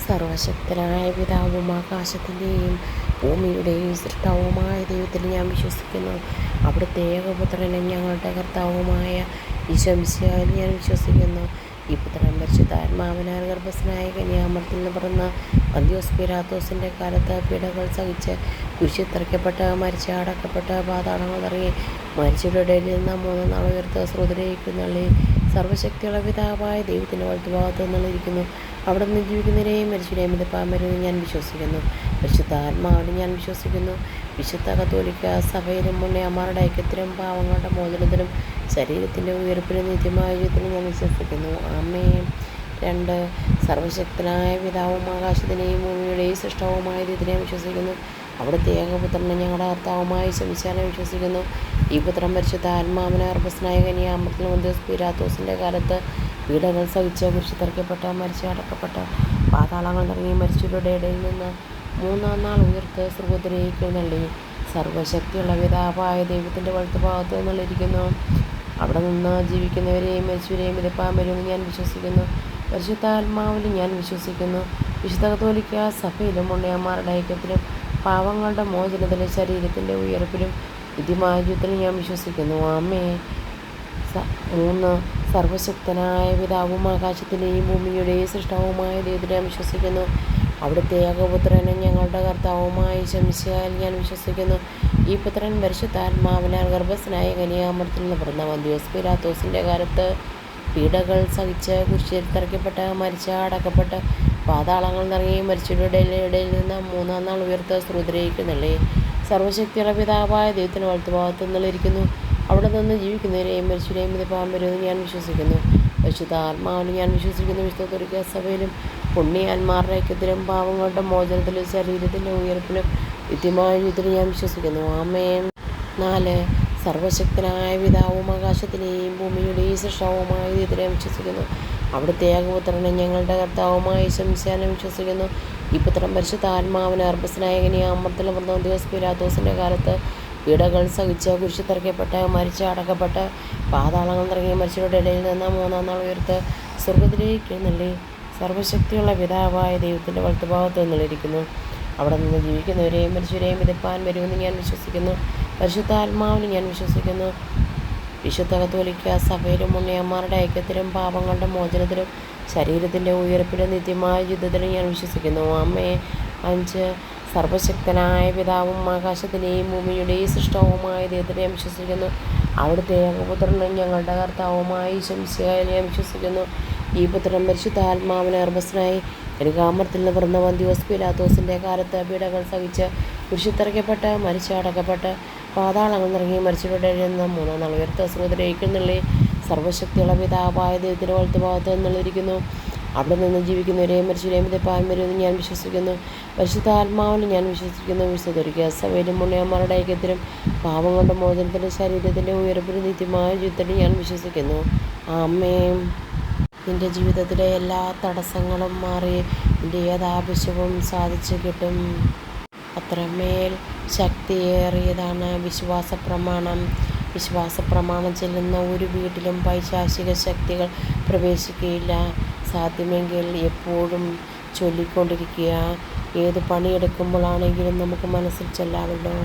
സർവശക്തനായ പിതാവും ആകാശത്തിൻ്റെയും ഭൂമിയുടെയും സൃഷ്ടാവുമായ ദൈവത്തിൽ ഞാൻ വിശ്വസിക്കുന്നു. അവിടുത്തെ ഏകപുത്രനും ഞങ്ങളുടെ കർത്താവുമായ ഈശോമിശിഹായിൽ ഞാൻ വിശ്വസിക്കുന്നു. ഈ പുത്രൻ പരിശുദ്ധാത്മാവിനാൽ ഗർഭസ്ഥനായ കന്യാമറിയത്തിൽ നിന്ന് പിറന്ന പന്തിയോസ് പീലാത്തോസിൻ്റെ കാലത്ത് പീഡകൾ സഹിച്ച് കുരിശിൽ തറയ്ക്കപ്പെട്ട് മരിച്ച് അടക്കപ്പെട്ട് പാതാളങ്ങൾ ഇറങ്ങി മരിച്ചവരുടെ ഇടയിൽ നിന്ന് മൂന്നാം നാൾ ഉയർത്ത് സ്രോതരേക്ക് എഴുന്നള്ളി സർവശക്തിയുള്ള പിതാവായ ദൈവത്തിൻ്റെ വലത്തുഭാഗത്ത് നിന്നിരിക്കുന്നു. അവിടെ നിന്ന് ജീവിക്കുന്നവരെയും മരിച്ചവരെയും വിധിപ്പാൻ ഞാൻ വിശ്വസിക്കുന്നു. പരിശുദ്ധാത്മാവിലും ഞാൻ വിശ്വസിക്കുന്നു. വിശുദ്ധ കത്തോലിക്ക സഭയിലും പുണ്യന്മാരുടെ ഐക്യത്തിലും പാവങ്ങളുടെ മോചനത്തിലും ശരീരത്തിൻ്റെ ഉയർപ്പിലും നിത്യമായ ജീവിതത്തിലും ഞാൻ വിശ്വസിക്കുന്നു. ആമേൻ. 2. സർവശക്തനായ പിതാവും ആകാശത്തിൻ്റെയും ഭൂമിയുടെയും സൃഷ്ടാവുമായ ദൈവത്തിനെ വിശ്വസിക്കുന്നു. അവിടുത്തെ ഏകപുത്രനെ ഞങ്ങളുടെ കർത്താവുമായ ഈശോമിശിഹായെ വിശ്വസിക്കുന്നു. ഈ പുത്രൻ പരിശുദ്ധാത്മാവിനാൽ ഗർഭസ്ഥനായ കന്യാമറിയത്തിൽ പന്തിയോസ് പീലാത്തോസിൻ്റെ കാലത്ത് പീഡകൾ സഹിച്ച് കുരിശിൽ തറയ്ക്കപ്പെട്ട് മരിച്ച് അടക്കപ്പെട്ട് പാതാളങ്ങൾ ഇറങ്ങി മരിച്ചവരുടെ ഇടയിൽ നിന്ന് മൂന്നാം നാൾ ഉയർത്ത് സ്വർഗ്ഗത്തിലേക്ക് എഴുന്നള്ളി സർവശക്തിയുള്ള പിതാവായ ദൈവത്തിൻ്റെ വലത്തുഭാഗത്ത് നിന്നിരിക്കുന്നു. അവിടെ നിന്ന് ജീവിക്കുന്നവരെയും മരിച്ചവരെയും വിധിപ്പാൻ വരുമെന്ന് ഞാൻ വിശ്വസിക്കുന്നു. പരിശുദ്ധാത്മാവിലും ഞാൻ വിശ്വസിക്കുന്നു. വിശുദ്ധ കത്തോലിക്ക സഭയിലും പുണ്യന്മാരുടെ ഐക്യത്തിലും പാവങ്ങളുടെ മോചനത്തിലും ശരീരത്തിൻ്റെ ഉയർപ്പിലും നിത്യമായ ജീവിതത്തിലും ഞാൻ വിശ്വസിക്കുന്നു. ആമേൻ. 3. സർവശക്തനായ പിതാവും ആകാശത്തിൻ്റെയും ഭൂമിയുടെയും സൃഷ്ടാവുമായ ദൈവത്തിൽ ഞാൻ വിശ്വസിക്കുന്നു. അവിടുത്തെ ഏകപുത്രനും ഞങ്ങളുടെ കർത്താവുമായ ഈശോമിശിഹായിൽ ഞാൻ വിശ്വസിക്കുന്നു. ഈ പുത്രൻ പരിശുദ്ധാത്മാവിനാൽ ഗർഭസ്ഥനായ കന്യാമറിയത്തിൽ നിന്ന് പിറന്ന പന്തിയോസ് പീലാത്തോസിൻ്റെ കാലത്ത് പീഡകൾ സഹിച്ച് കുരിശിൽ തറയ്ക്കപ്പെട്ട് മരിച്ച് അടക്കപ്പെട്ട് പാതാളങ്ങൾ ഇറങ്ങി മരിച്ചവരുടെ ഇടയിൽ നിന്ന് മൂന്നാം നാൾ ഉയർത്ത് സ്വർഗ്ഗത്തിലേക്ക് എഴുന്നള്ളി സർവശക്തിയുള്ള പിതാവായ ദൈവത്തിൻ്റെ വലത്തുഭാഗത്ത് നിന്നിരിക്കുന്നു. അവിടെ നിന്ന് ജീവിക്കുന്നവരെയും മരിച്ചവരെയും വിധിപ്പാൻ വരുമെന്ന് ഞാൻ വിശ്വസിക്കുന്നു. പരിശുദ്ധാത്മാവിലും ഞാൻ വിശ്വസിക്കുന്നു. വിശുദ്ധ കത്തോലിക്ക സഭയിലും പുണ്യന്മാരുടെ ഐക്യത്തിലും പാവങ്ങളുടെ മോചനത്തിലും ശരീരത്തിൻ്റെ ഉയർപ്പിലും നിത്യമായ ജീവിതത്തിലും ഞാൻ വിശ്വസിക്കുന്നു. ആമേൻ. 4. സർവശക്തനായ പിതാവും ആകാശത്തിൻ്റെയും ഭൂമിയുടെയും സൃഷ്ടാവുമായ ദൈവത്തിൽ ഞാൻ വിശ്വസിക്കുന്നു. അവിടുത്തെ ഏകപുത്രനെ ഞങ്ങളുടെ കർത്താവുമായ ഈശോമിശിഹായെ വിശ്വസിക്കുന്നു. ഈ പുത്രൻ പരിശുദ്ധാത്മാവിനാൽ ഗർഭസ്ഥനായ കന്യാമറിയത്തിൽ പിറന്ന പന്തിയോസ് പീലാത്തോസിൻ്റെ കാലത്ത് പീഡകൾ സഹിച്ച് കുരിശിൽ തറയ്ക്കപ്പെട്ട് മരിച്ച് അടക്കപ്പെട്ട് പാതാളങ്ങൾ ഇറങ്ങി മരിച്ചവരുടെ ഇടയിൽ നിന്ന് മൂന്നാം നാൾ ഉയർത്ത് സ്വർഗ്ഗത്തിലേക്ക് എഴുന്നള്ളി സർവശക്തിയുള്ള പിതാവായ ദൈവത്തിൻ്റെ വലത്തുഭാഗത്ത് നിന്നിരിക്കുന്നു. അവിടെ നിന്ന് ജീവിക്കുന്നവരെയും മരിച്ചവരെയും വിധിപ്പാൻ വരുമെന്ന് ഞാൻ വിശ്വസിക്കുന്നു. പരിശുദ്ധാത്മാവിലും ഞാൻ വിശ്വസിക്കുന്നു. വിശുദ്ധ കത്തോലിക്ക സഭയിലും പുണ്യന്മാരുടെ ഐക്യത്തിലും പാപങ്ങളുടെ മോചനത്തിലും ശരീരത്തിൻ്റെ ഉയർപ്പിലും നിത്യമായ ജീവിതത്തിലും ഞാൻ വിശ്വസിക്കുന്നു. ആമേൻ. 5. സർവശക്തനായ പിതാവും ആകാശത്തിൻ്റെയും ഭൂമിയുടെയും സൃഷ്ടാവുമായ ദൈവത്തിൽ ഞാൻ വിശ്വസിക്കുന്നു. അവിടുത്തെ ഏകപുത്രനും ഞങ്ങളുടെ കർത്താവുമായ ഈശോമിശിഹായിൽ ഞാൻ വിശ്വസിക്കുന്നു. ഈ പുത്രൻ പരിശുദ്ധാത്മാവിനാൽ ഗർഭസ്ഥനായി കന്യാമറിയത്തിൽ നിന്ന് പിറന്ന പന്തിയോസ് പീലാത്തോസിൻ്റെ കാലത്ത് പീഡകൾ സഹിച്ച് കുരിശിൽ തറയ്ക്കപ്പെട്ട് മരിച്ച് അടക്കപ്പെട്ട് പാതാളങ്ങൾ ഇറങ്ങി മരിച്ചവരുടെ ഇടയിൽ നിന്ന് മൂന്നാം നാൾ ഉയർത്ത് സ്വർഗ്ഗത്തിലേക്ക് എഴുന്നള്ളി സർവശക്തിയുള്ള പിതാവായ ദൈവത്തിൻ്റെ വലത്തുഭാഗത്ത് നിന്നിരിക്കുന്നു. അവിടെ നിന്ന് ജീവിക്കുന്നവരെയും മരിച്ചവരെയും വിധിപ്പാൻ വരുമെന്ന് ഞാൻ വിശ്വസിക്കുന്നു. പരിശുദ്ധാത്മാവിലും ഞാൻ വിശ്വസിക്കുന്നു. വിശുദ്ധ കത്തോലിക്ക സഭയിലും പുണ്യന്മാരുടെ ഐക്യത്തിലും പാവങ്ങളുടെ മോചനത്തിലും ശരീരത്തിൻ്റെ ഉയർപ്പിലും നിത്യമായ ജീവിതത്തിലും ഞാൻ വിശ്വസിക്കുന്നു. ആമേൻ. നിൻ്റെ ജീവിതത്തിലെ എല്ലാ തടസ്സങ്ങളും മാറി നിൻ്റെ ഏതാവശ്യവും സാധിച്ചു കിട്ടും. അത്രമേൽ ശക്തിയേറിയതാണ് വിശ്വാസപ്രമാണം. വിശ്വാസപ്രമാണം ചെല്ലുന്ന ഒരു വീട്ടിലും പൈശാചിക ശക്തികൾ പ്രവേശിക്കുകയില്ല. സാധ്യമെങ്കിൽ എപ്പോഴും ചൊല്ലിക്കൊണ്ടിരിക്കുക. ഏത് പണിയെടുക്കുമ്പോഴാണെങ്കിലും നമുക്ക് മനസ്സിൽ ചൊല്ലാമല്ലോ.